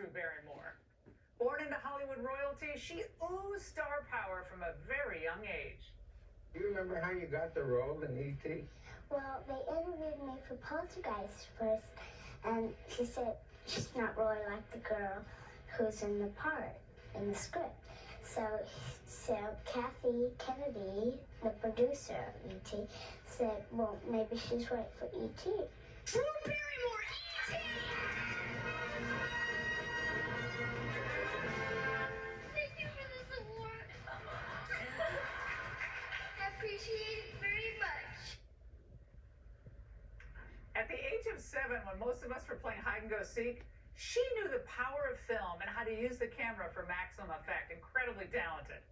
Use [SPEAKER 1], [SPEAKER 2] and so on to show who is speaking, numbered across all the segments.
[SPEAKER 1] Drew Barrymore. Born into Hollywood royalty, she oozed star power from a very young age.
[SPEAKER 2] Do you remember how you got the role in E.T.?
[SPEAKER 3] Well, they interviewed me for Poltergeist first, and she said she's not really like the girl who's in the part, in the script. So Kathy Kennedy, the producer of E.T., said, well, maybe she's right for E.T.
[SPEAKER 4] Drew Barrymore, E.T.! Thank you for this award. I appreciate it very much.
[SPEAKER 1] At the age of 7, when most of us were playing hide and go seek, she knew the power of film and how to use the camera for maximum effect. Incredibly talented.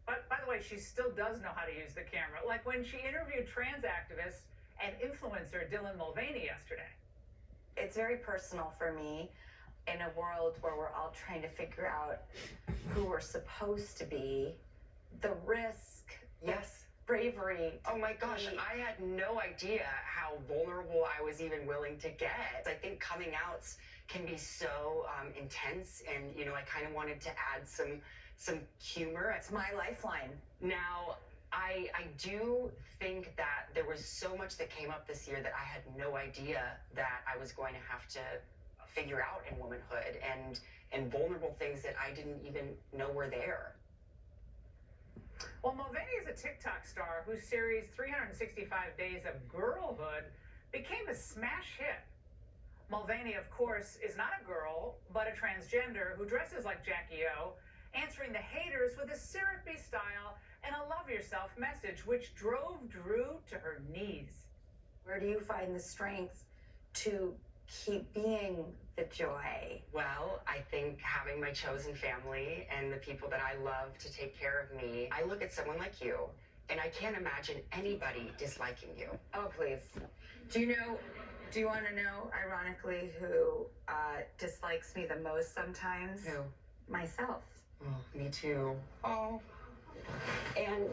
[SPEAKER 1] But by the way, she still does know how to use the camera, like when she interviewed trans activist and influencer Dylan Mulvaney yesterday.
[SPEAKER 5] It's very personal for me in a world where we're all trying to figure out who we're supposed to be. The risk,
[SPEAKER 6] yes,
[SPEAKER 5] bravery.
[SPEAKER 6] Oh my gosh, I had no idea how vulnerable I was even willing to get. I think coming outs can be so intense, and I kind of wanted to add some humor.
[SPEAKER 5] It's my lifeline.
[SPEAKER 6] Now, I do think that there was so much that came up this year that I had no idea that I was going to have to figure out in womanhood, and vulnerable things that I didn't even know were there.
[SPEAKER 1] Well, Mulvaney is a TikTok star whose series 365 Days of Girlhood became a smash hit. Mulvaney, of course, is not a girl, but a transgender who dresses like Jackie O, answering the haters with a syrupy style and a love yourself message, which drove Drew to her knees.
[SPEAKER 5] Where do you find the strength to keep being the joy?
[SPEAKER 6] Well, I think having my chosen family and the people that I love to take care of me. I look at someone like you, and I can't imagine anybody disliking you.
[SPEAKER 5] Oh, please. Do you want to know, ironically, who dislikes me the most sometimes?
[SPEAKER 6] Who?
[SPEAKER 5] Myself.
[SPEAKER 6] Oh, me too. Oh.
[SPEAKER 5] And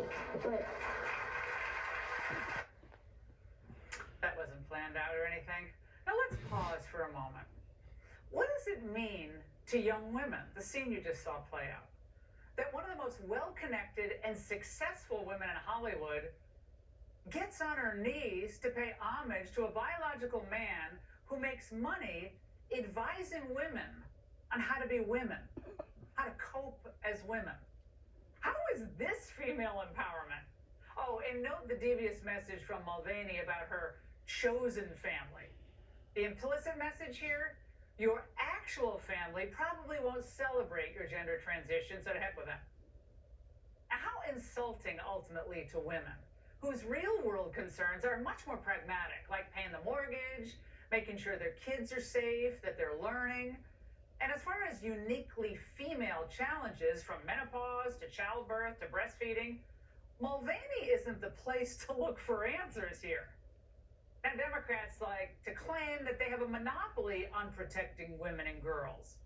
[SPEAKER 1] That wasn't planned out or anything. Now let's pause for a moment. What does it mean to young women, the scene you just saw play out, that one of the most well-connected and successful women in Hollywood gets on her knees to pay homage to a biological man who makes money advising women on how to be women, how to cope as women? How is this female empowerment? Oh, and note the devious message from Mulvaney about her chosen family. The implicit message here, your actual family probably won't celebrate your gender transition, so to heck with them. Now, how insulting ultimately to women whose real world concerns are much more pragmatic, like paying the mortgage, making sure their kids are safe, that they're learning. And as far as uniquely female challenges, from menopause to childbirth to breastfeeding, Mulvaney isn't the place to look for answers here. Now, Democrats like to claim that they have a monopoly on protecting women and girls.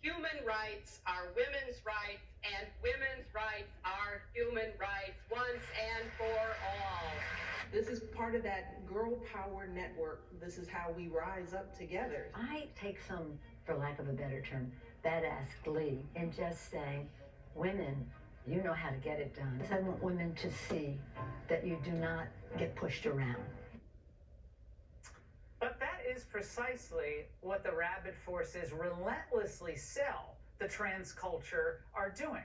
[SPEAKER 7] Human rights are women's rights, and women's rights are human rights once and for all.
[SPEAKER 8] This is part of that girl power network. This is how we rise up together.
[SPEAKER 9] I take some, for lack of a better term, badass glee and just say, women, you know how to get it done. I want women to see that you do not get pushed around.
[SPEAKER 1] But that is precisely what the rabid forces relentlessly sell the trans culture are doing.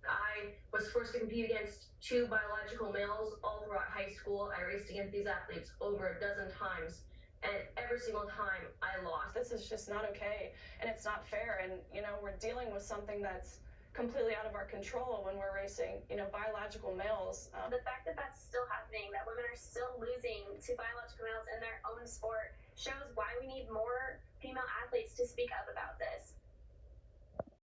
[SPEAKER 10] I was forced to compete against 2 biological males all throughout high school. I raced against these athletes over a dozen times, and every single time I lost.
[SPEAKER 11] This is just not okay, and it's not fair, and we're dealing with something that's completely out of our control when we're racing, biological males.
[SPEAKER 12] The fact that that's still happening, that women are still losing to biological males in their own sport, shows why we need more female athletes to speak up about this.